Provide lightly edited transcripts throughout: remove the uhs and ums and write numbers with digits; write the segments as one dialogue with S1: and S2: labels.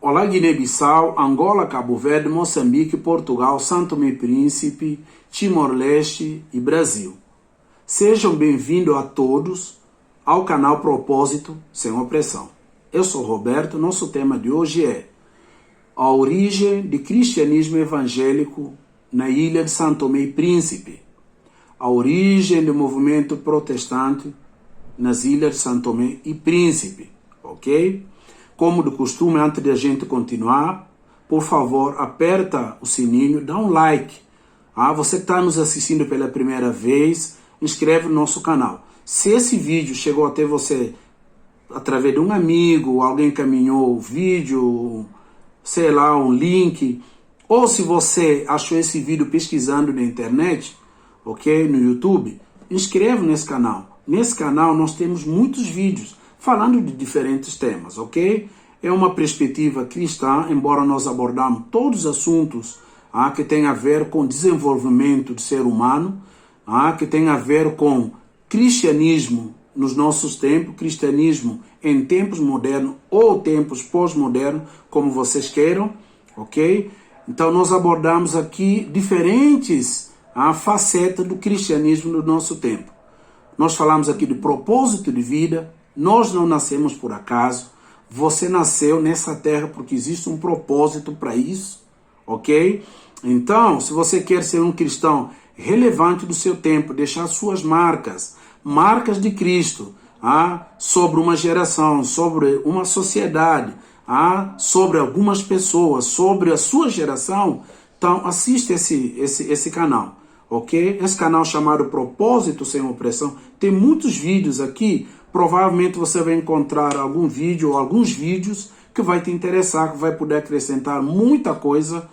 S1: Olá, Guiné-Bissau, Angola, Cabo Verde, Moçambique, Portugal, São Tomé e Príncipe, Timor-Leste e Brasil. Sejam bem-vindos a todos ao canal Propósito Sem Opressão. Eu sou Roberto, nosso tema de hoje é a origem do cristianismo evangélico na ilha de São Tomé e Príncipe, a origem do movimento protestante nas ilhas de São Tomé e Príncipe, ok? Como de costume, antes de a gente continuar, por favor, aperta o sininho, dá um like. Você que está nos assistindo pela primeira vez, inscreve no nosso canal. Se esse vídeo chegou até você através de um amigo, alguém encaminhou o vídeo, sei lá, um link, ou se você achou esse vídeo pesquisando na internet, ok, no YouTube, inscreve nesse canal. Nesse canal nós temos muitos vídeos falando de diferentes temas, ok? É uma perspectiva cristã, embora nós abordamos todos os assuntos que tem a ver com desenvolvimento do ser humano, que tem a ver com cristianismo nos nossos tempos, cristianismo em tempos modernos ou tempos pós-modernos, como vocês queiram, ok? Então nós abordamos aqui diferentes facetas do cristianismo no nosso tempo. Nós falamos aqui de propósito de vida. Nós não nascemos por acaso. Você nasceu nessa terra porque existe um propósito para isso, ok? Então, se você quer ser um cristão relevante do seu tempo, deixar suas marcas de Cristo, sobre uma geração, sobre uma sociedade, sobre algumas pessoas, sobre a sua geração, então assiste esse canal, ok? Esse canal chamado Propósito Sem Opressão tem muitos vídeos aqui. Provavelmente você vai encontrar algum vídeo ou alguns vídeos que vai te interessar, que vai poder acrescentar muita coisa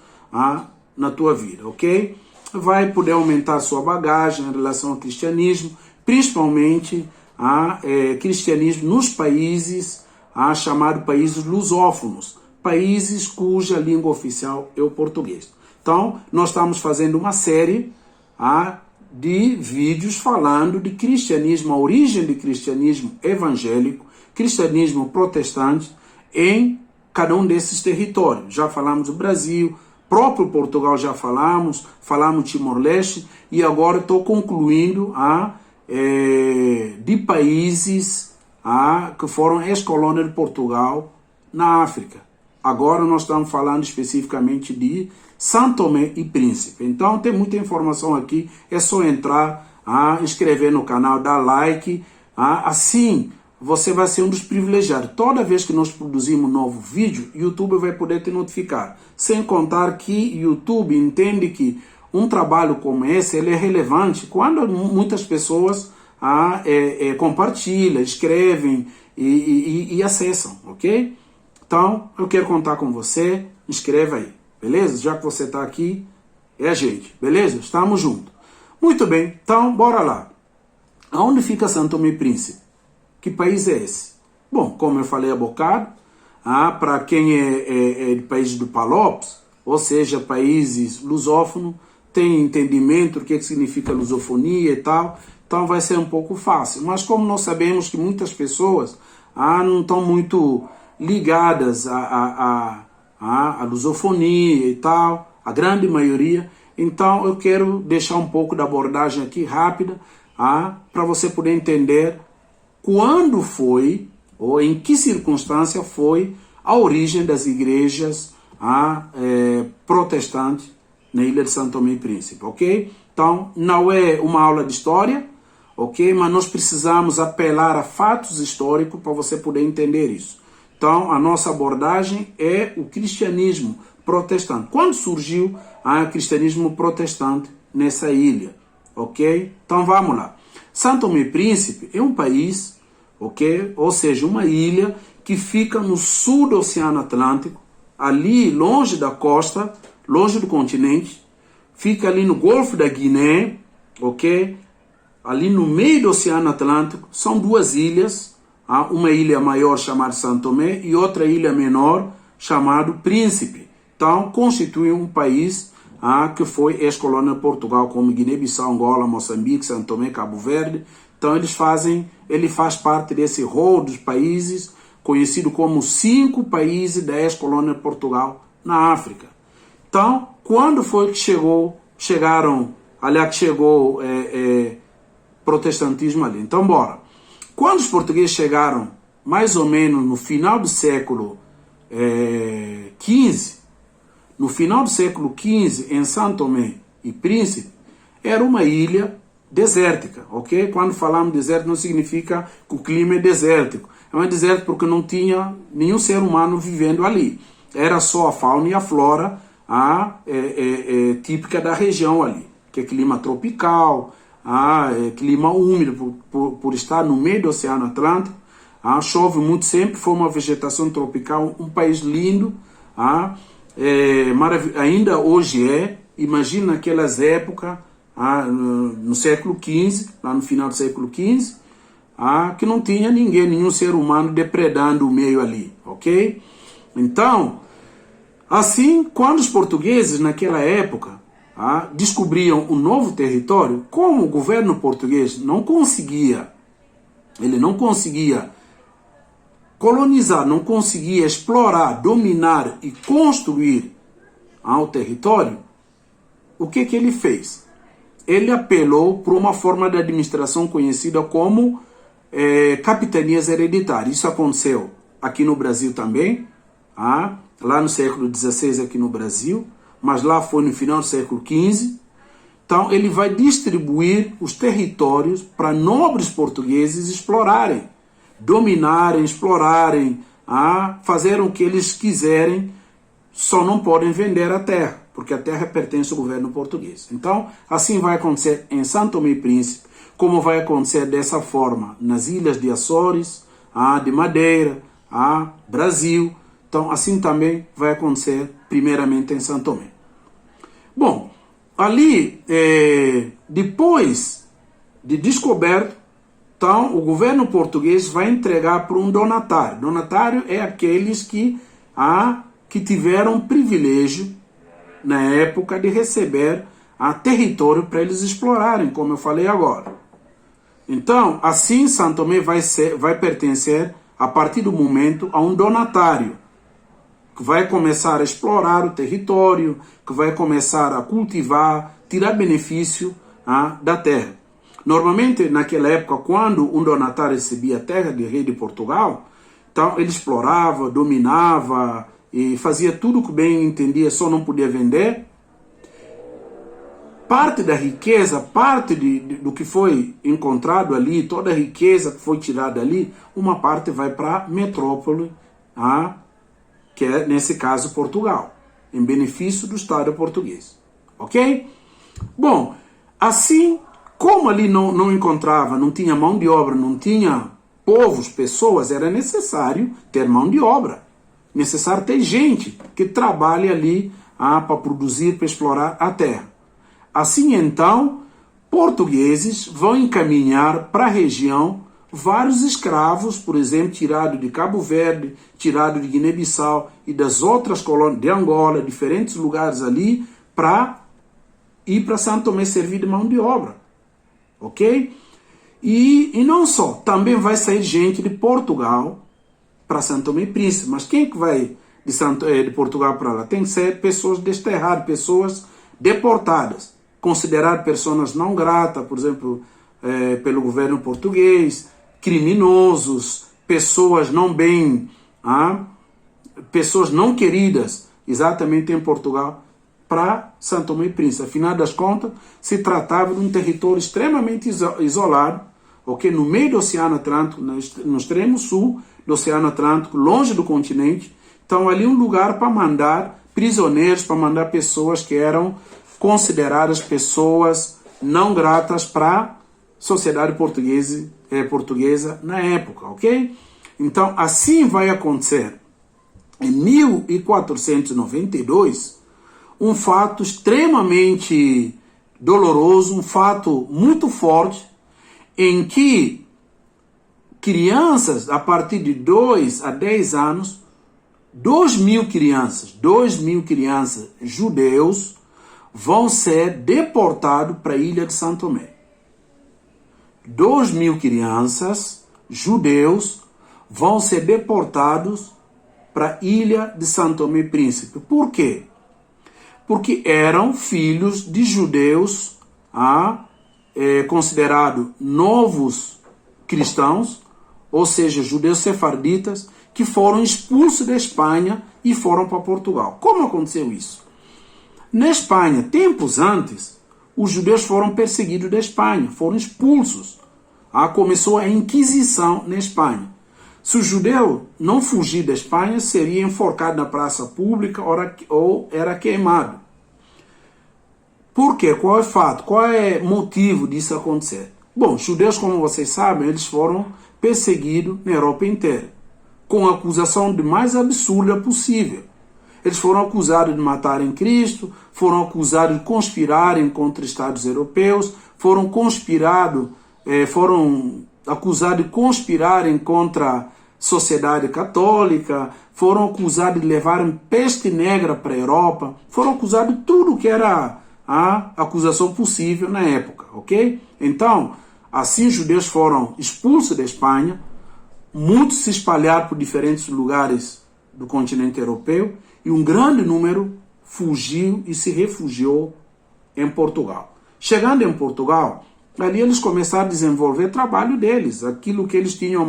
S1: na tua vida, ok? Vai poder aumentar sua bagagem em relação ao cristianismo, principalmente cristianismo nos países chamados países lusófonos, países cuja língua oficial é o português. Então, nós estamos fazendo uma série de vídeos falando de cristianismo, a origem do cristianismo evangélico, cristianismo protestante em cada um desses territórios. Já falamos do Brasil, próprio Portugal já falamos Timor-Leste, e agora estou concluindo de países que foram ex-colônia de Portugal na África. Agora nós estamos falando especificamente de São Tomé e Príncipe. Então tem muita informação aqui, é só entrar, inscrever no canal, dar like, assim você vai ser um dos privilegiados. Toda vez que nós produzimos um novo vídeo, YouTube vai poder te notificar. Sem contar que YouTube entende que um trabalho como esse ele é relevante quando muitas pessoas compartilham, escrevem e acessam, ok? Então, eu quero contar com você, inscreva aí, beleza? Já que você está aqui, é a gente, beleza? Estamos juntos. Muito bem, então, bora lá. Aonde fica São Tomé e Príncipe? Que país é esse? Bom, como eu falei há bocado, para quem é de países do Palopes, ou seja, países lusófonos, tem entendimento do que significa lusofonia e tal, então vai ser um pouco fácil. Mas como nós sabemos que muitas pessoas não estão muito ligadas à lusofonia e tal, a grande maioria, então eu quero deixar um pouco da abordagem aqui rápida, para você poder entender quando foi, ou em que circunstância foi, a origem das igrejas protestantes na ilha de São Tomé e Príncipe, ok? Então, não é uma aula de história, ok? Mas nós precisamos apelar a fatos históricos para você poder entender isso. Então, a nossa abordagem é o cristianismo protestante. Quando surgiu o cristianismo protestante nessa ilha, ok? Então, vamos lá. São Tomé e Príncipe é um país, ok? Ou seja, uma ilha que fica no sul do Oceano Atlântico, ali longe da costa, longe do continente, fica ali no Golfo da Guiné, ok? Ali no meio do Oceano Atlântico, são duas ilhas, uma ilha maior chamada São Tomé e outra ilha menor chamada Príncipe. Então, constitui um país que foi ex-colônia de Portugal, como Guiné-Bissau, Angola, Moçambique, São Tomé, Cabo Verde. Então, ele faz parte desse rol dos países conhecido como 5 países da ex-colônia de Portugal na África. Então, quando foi que chegou protestantismo ali? Então, bora. Quando os portugueses chegaram, mais ou menos no final do século XV, em São Tomé e Príncipe, era uma ilha desértica, ok? Quando falamos desértico, não significa que o clima é desértico. É um deserto porque não tinha nenhum ser humano vivendo ali. Era só a fauna e a flora típica da região ali, que é clima tropical, clima úmido, por estar no meio do Oceano Atlântico. Chove muito sempre, foi uma vegetação tropical, um país lindo. Ainda hoje imagina naquelas épocas, no século XV, lá no final do século XV, que não tinha nenhum ser humano depredando o meio ali, ok? Então, assim, quando os portugueses naquela época descobriam um novo território, como o governo português não conseguia colonizar, não conseguia explorar, dominar e construir o território, o que ele fez? Ele apelou para uma forma de administração conhecida como capitanias hereditárias. Isso aconteceu aqui no Brasil também, lá no século XVI aqui no Brasil, mas lá foi no final do século XV. Então ele vai distribuir os territórios para nobres portugueses explorarem, dominarem, explorarem, fazer o que eles quiserem, só não podem vender a terra, porque a terra pertence ao governo português. Então, assim vai acontecer em São Tomé e Príncipe, como vai acontecer dessa forma nas ilhas de Açores, de Madeira, Brasil. Então, assim também vai acontecer primeiramente em São Tomé. Bom, ali, depois de descoberto, então, o governo português vai entregar para um donatário. Donatário é aqueles que tiveram privilégio, na época, de receber território para eles explorarem, como eu falei agora. Então, assim, São Tomé vai pertencer, a partir do momento, a um donatário, que vai começar a explorar o território, que vai começar a cultivar, tirar benefício da terra. Normalmente, naquela época, quando um donatário recebia a terra de rei de Portugal, então ele explorava, dominava e fazia tudo o que bem entendia, só não podia vender. Parte da riqueza, parte do que foi encontrado ali, toda a riqueza que foi tirada ali, uma parte vai para a metrópole, que é, nesse caso, Portugal, em benefício do Estado português. Ok? Bom, assim, como ali não encontrava, não tinha mão de obra, não tinha povos, pessoas, era necessário ter mão de obra. Necessário ter gente que trabalhe ali para produzir, para explorar a terra. Assim, então, portugueses vão encaminhar para a região vários escravos, por exemplo, tirados de Cabo Verde, tirados de Guiné-Bissau e das outras colônias de Angola, diferentes lugares ali, para ir para São Tomé servir de mão de obra. Ok? E não só, também vai sair gente de Portugal para São Tomé e Príncipe. Mas quem é que vai de Portugal para lá? Tem que ser pessoas desterradas, pessoas deportadas, consideradas pessoas não gratas, por exemplo, pelo governo português, criminosos, pessoas pessoas não queridas, exatamente em Portugal, para São Tomé e Príncipe. Afinal das contas, se tratava de um território extremamente isolado, okay? No meio do Oceano Atlântico, no extremo sul do Oceano Atlântico, longe do continente. Então, ali um lugar para mandar prisioneiros, para mandar pessoas que eram consideradas pessoas não gratas para a sociedade portuguesa na época, ok? Então, assim vai acontecer em 1492, um fato extremamente doloroso, um fato muito forte, em que crianças a partir de 2 a 10 anos, 2.000 crianças judeus vão ser deportados para a ilha de São Tomé. 2.000 crianças judeus vão ser deportados para a ilha de São Tomé e Príncipe. Por quê? Porque eram filhos de judeus considerados novos cristãos, ou seja, judeus sefarditas, que foram expulsos da Espanha e foram para Portugal. Como aconteceu isso? Na Espanha, tempos antes, os judeus foram perseguidos da Espanha, foram expulsos. Começou a Inquisição na Espanha. Se o judeu não fugir da Espanha, seria enforcado na praça pública ou era queimado. Por quê? Qual é o fato? Qual é o motivo disso acontecer? Bom, judeus, como vocês sabem, eles foram perseguidos na Europa inteira, com a acusação de mais absurda possível. Eles foram acusados de matarem Cristo, foram acusados de conspirarem contra estados europeus, foram acusados de conspirarem contra a sociedade católica, foram acusados de levarem peste negra para a Europa, foram acusados de tudo que era a acusação possível na época, ok? Então, assim os judeus foram expulsos da Espanha, muitos se espalharam por diferentes lugares do continente europeu e um grande número fugiu e se refugiou em Portugal. Chegando em Portugal, ali eles começaram a desenvolver o trabalho deles, aquilo que eles tinham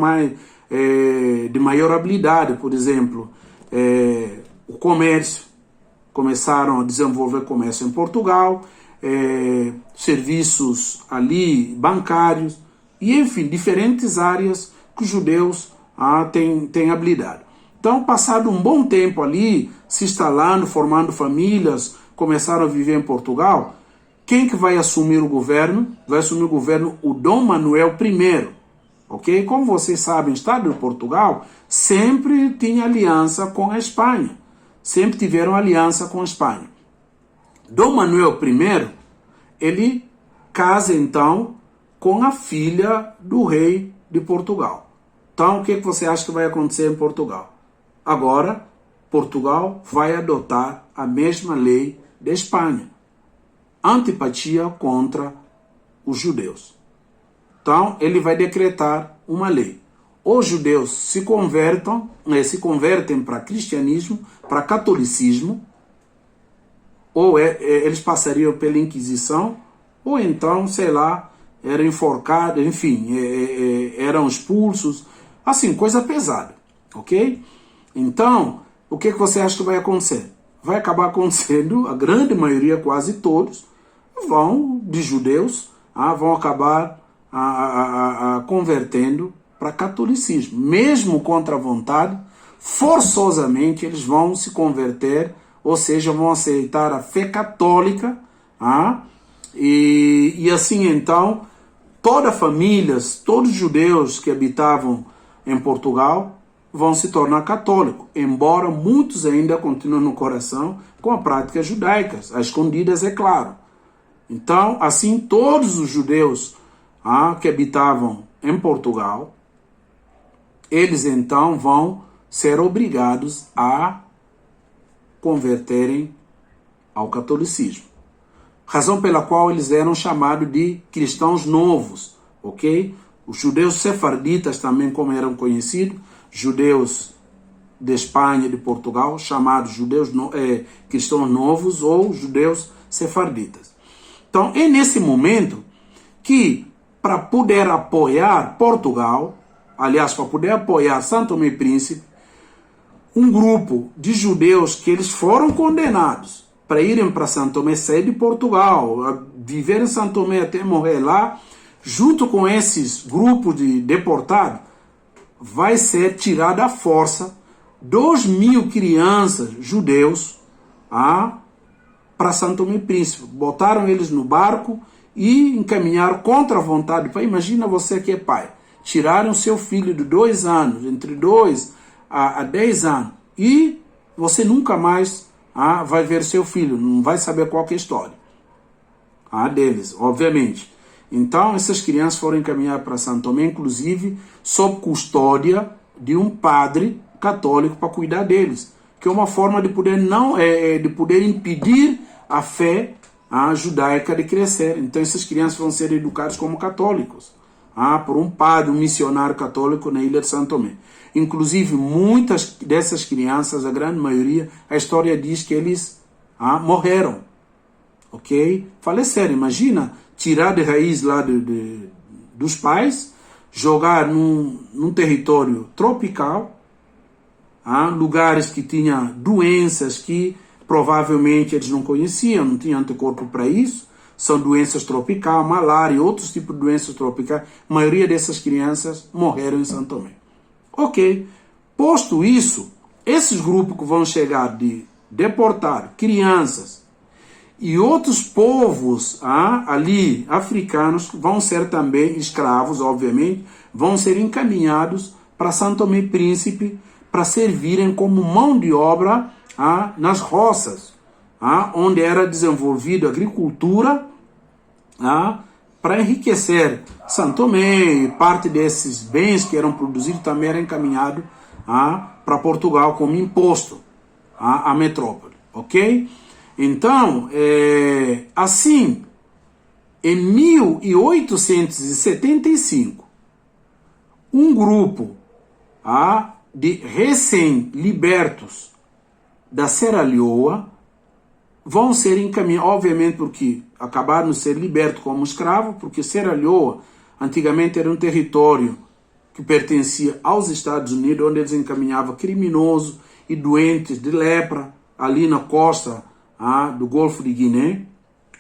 S1: de maior habilidade, por exemplo, o comércio. Começaram a desenvolver comércio em Portugal, serviços ali bancários, e enfim, diferentes áreas que os judeus têm habilidade. Então, passado um bom tempo ali, se instalando, formando famílias, começaram a viver em Portugal. Quem que vai assumir o governo? Vai assumir o governo o Dom Manuel I, ok? Como vocês sabem, o Estado de Portugal sempre tinha aliança com a Espanha. Sempre tiveram aliança com a Espanha. Dom Manuel I, ele casa então com a filha do rei de Portugal. Então, o que você acha que vai acontecer em Portugal? Agora, Portugal vai adotar a mesma lei da Espanha. Antipatia contra os judeus. Então, ele vai decretar uma lei. Os judeus se convertem para cristianismo, para catolicismo, ou eles passariam pela Inquisição, ou então, sei lá, eram enforcados, enfim, eram expulsos, assim, coisa pesada, ok? Então, o que você acha que vai acontecer? Vai acabar acontecendo, a grande maioria, quase todos, de judeus, vão acabar convertendo para catolicismo. Mesmo contra a vontade, forçosamente eles vão se converter, ou seja, vão aceitar a fé católica, e assim então, todas as famílias, todos os judeus que habitavam em Portugal vão se tornar católicos, embora muitos ainda continuem no coração com a prática judaica, às escondidas, é claro. Então, assim, todos os judeus que habitavam em Portugal, eles então vão ser obrigados a converterem ao catolicismo. Razão pela qual eles eram chamados de cristãos novos, ok? Os judeus sefarditas também, como eram conhecidos, judeus de Espanha e de Portugal, chamados cristãos novos ou judeus sefarditas. Então, é nesse momento que, para poder apoiar Portugal, aliás, para poder apoiar São Tomé e Príncipe, um grupo de judeus que eles foram condenados para irem para São Tomé, sair de Portugal, a viver em São Tomé até morrer lá, junto com esses grupos de deportados, vai ser tirada à força 2.000 crianças judeus para São Tomé e Príncipe. Botaram eles no barco e encaminharam contra a vontade. Imagina você que é pai. Tiraram seu filho de 2 anos, entre 2 a 10 anos, e você nunca mais vai ver seu filho, não vai saber qual que é a história deles, obviamente. Então, essas crianças foram encaminhadas para São Tomé, inclusive, sob custódia de um padre católico para cuidar deles, que é uma forma de poder de poder impedir a fé judaica de crescer. Então, essas crianças vão ser educadas como católicos. por um padre, um missionário católico na ilha de São Tomé. Inclusive, muitas dessas crianças, a grande maioria, a história diz que eles morreram. Ok? Faleceram. Imagina tirar de raiz lá dos pais, jogar num território tropical, lugares que tinham doenças que provavelmente eles não conheciam, não tinham anticorpo para isso. São doenças tropicais, malária e outros tipos de doenças tropicais. A maioria dessas crianças morreram em São Tomé. Ok. Posto isso, esses grupos que vão chegar de deportar crianças e outros povos ali, africanos, vão ser também escravos, obviamente, vão ser encaminhados para São Tomé e Príncipe para servirem como mão de obra nas roças, onde era desenvolvida a agricultura, para enriquecer São Tomé, e parte desses bens que eram produzidos também era encaminhado para Portugal como imposto à metrópole, ok? Então, assim, em 1875, um grupo de recém-libertos da Serra Leoa vão ser encaminhados, obviamente porque acabaram de ser libertos como escravos, porque Serra Leoa antigamente era um território que pertencia aos Estados Unidos, onde eles encaminhavam criminosos e doentes de lepra, ali na costa do Golfo de Guiné,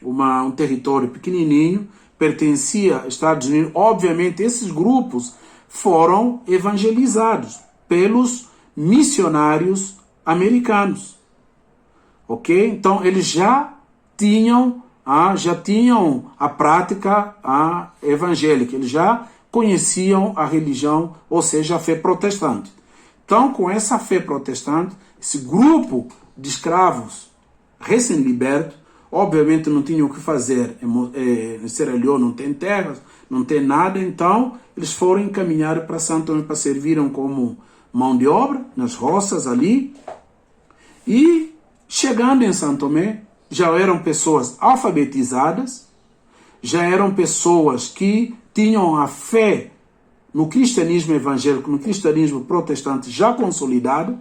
S1: um território pequenininho, pertencia aos Estados Unidos. Obviamente esses grupos foram evangelizados pelos missionários americanos. Ok? Então, eles já tinham a prática evangélica, eles já conheciam a religião, ou seja, a fé protestante. Então, com essa fé protestante, esse grupo de escravos recém-libertos, obviamente não tinham o que fazer, em Serra Leoa não tem terras, não tem nada, então eles foram encaminhados para São Tomé para servirem como mão de obra, nas roças ali, e chegando em São Tomé, já eram pessoas alfabetizadas, já eram pessoas que tinham a fé no cristianismo evangélico, no cristianismo protestante já consolidado,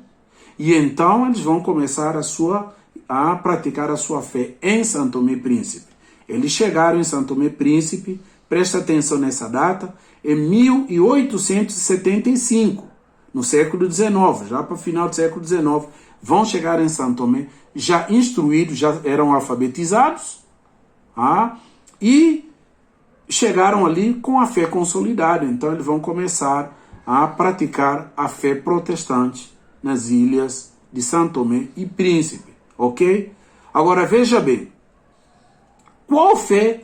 S1: e então eles vão começar a praticar a sua fé em São Tomé e Príncipe. Eles chegaram em São Tomé e Príncipe, presta atenção nessa data, em 1875, no século XIX, já para o final do século XIX, vão chegar em São Tomé, já instruídos, já eram alfabetizados, e chegaram ali com a fé consolidada. Então eles vão começar a praticar a fé protestante nas ilhas de São Tomé e Príncipe, ok? Agora veja bem, qual fé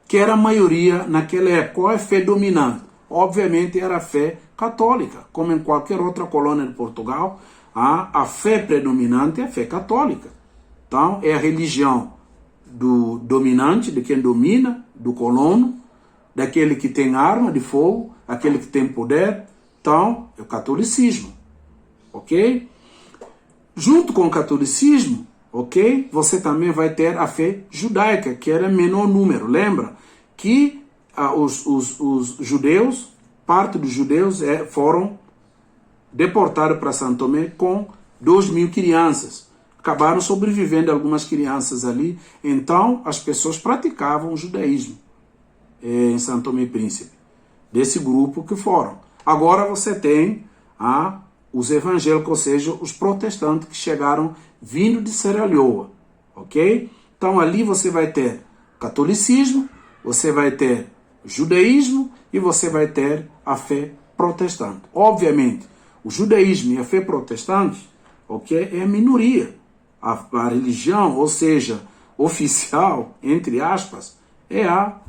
S1: que era a maioria naquela época? Qual é a fé dominante? Obviamente era a fé católica, como em qualquer outra colônia de Portugal. A fé predominante é a fé católica. Então, é a religião do dominante, de quem domina, do colono, daquele que tem arma de fogo, aquele que tem poder. Então, é o catolicismo. Ok? Junto com o catolicismo, ok? Você também vai ter a fé judaica, que era menor número. Lembra que os judeus, parte dos judeus foram deportados para São Tomé com 2.000 crianças. Acabaram sobrevivendo algumas crianças ali. Então, as pessoas praticavam o judaísmo em São Tomé e Príncipe, desse grupo que foram. Agora você tem os evangélicos, ou seja, os protestantes que chegaram vindo de Serra Leoa. Ok? Então, ali você vai ter catolicismo, você vai ter judaísmo e você vai ter a fé protestante. Obviamente, o judaísmo e a fé protestante, ok, é a minoria. A religião, ou seja, oficial, entre aspas, é a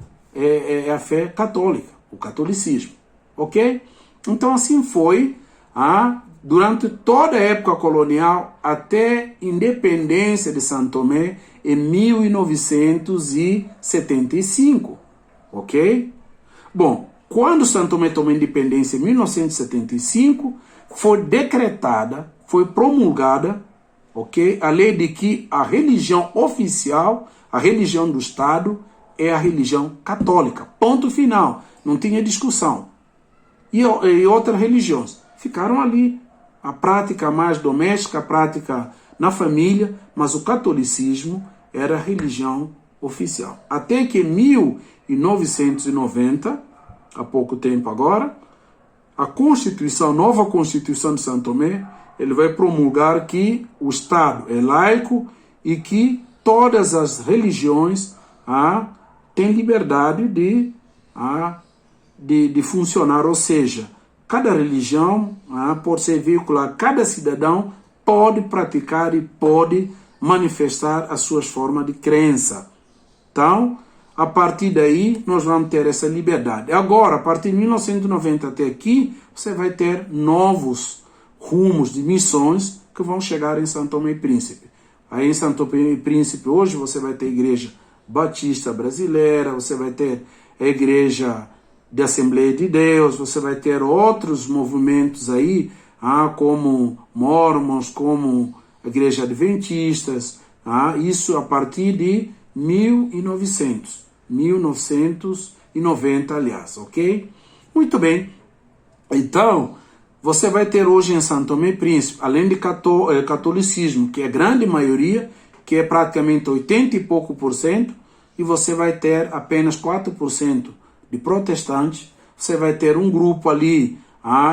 S1: fé católica, o catolicismo. Ok? Então, assim foi durante toda a época colonial até a independência de São Tomé em 1975. Ok? Bom, quando São Tomé tomou a independência em 1975, foi decretada, foi promulgada, ok, a lei de que a religião oficial, a religião do Estado, é a religião católica. Ponto final. Não tinha discussão. E outras religiões ficaram ali. A prática mais doméstica, a prática na família, mas o catolicismo era a religião oficial. Até que em 1990, há pouco tempo agora, a nova Constituição de São Tomé, ele vai promulgar que o Estado é laico e que todas as religiões têm liberdade de funcionar, ou seja, cada religião pode ser veiculada, cada cidadão pode praticar e pode manifestar as suas formas de crença. Então, a partir daí, nós vamos ter essa liberdade. Agora, a partir de 1990 até aqui, você vai ter novos rumos de missões que vão chegar em São Tomé e Príncipe. Aí em São Tomé e Príncipe, hoje, você vai ter a Igreja Batista Brasileira, você vai ter a Igreja de Assembleia de Deus, você vai ter outros movimentos aí, como Mormons, como a Igreja Adventistas, isso a partir de 1990, aliás, ok? Muito bem. Então, você vai ter hoje em São Tomé e Príncipe, além de catolicismo, que é a grande maioria, que é praticamente 80 e pouco por cento, e você vai ter apenas 4% de protestantes. Você vai ter um grupo ali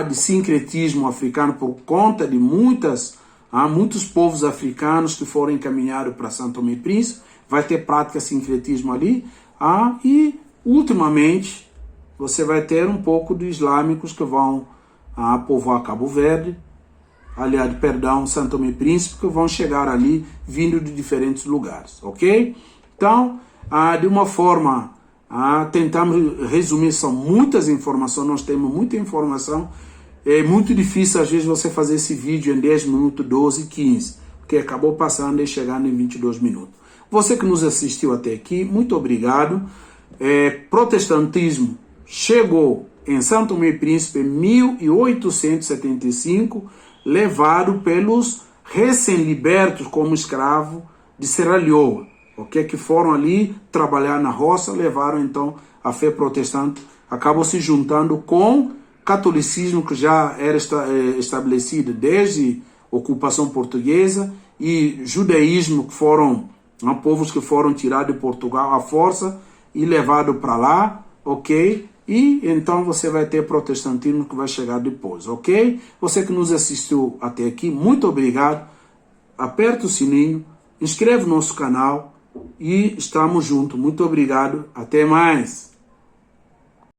S1: de sincretismo africano por conta de muitos povos africanos que foram encaminhados para São Tomé e Príncipe. Vai ter prática de sincretismo ali. E, ultimamente, você vai ter um pouco de islâmicos que vão povoar Cabo Verde, São Tomé e Príncipe, que vão chegar ali vindo de diferentes lugares, ok? Então, de uma forma, tentamos resumir, são muitas informações, nós temos muita informação, é muito difícil às vezes você fazer esse vídeo em 10 minutos, 12, 15, porque acabou passando e chegando em 22 minutos. Você que nos assistiu até aqui, muito obrigado. Protestantismo chegou em São Tomé e Príncipe em 1875, levado pelos recém-libertos como escravo de Serra Leoa, que foram ali trabalhar na roça, levaram então a fé protestante, acabou se juntando com catolicismo que já era estabelecido desde a ocupação portuguesa, e judaísmo, que foram povos que foram tirados de Portugal à força e levados para lá, ok? E então você vai ter protestantismo que vai chegar depois, ok? Você que nos assistiu até aqui, muito obrigado. Aperta o sininho, inscreve no nosso canal e estamos juntos. Muito obrigado. Até mais.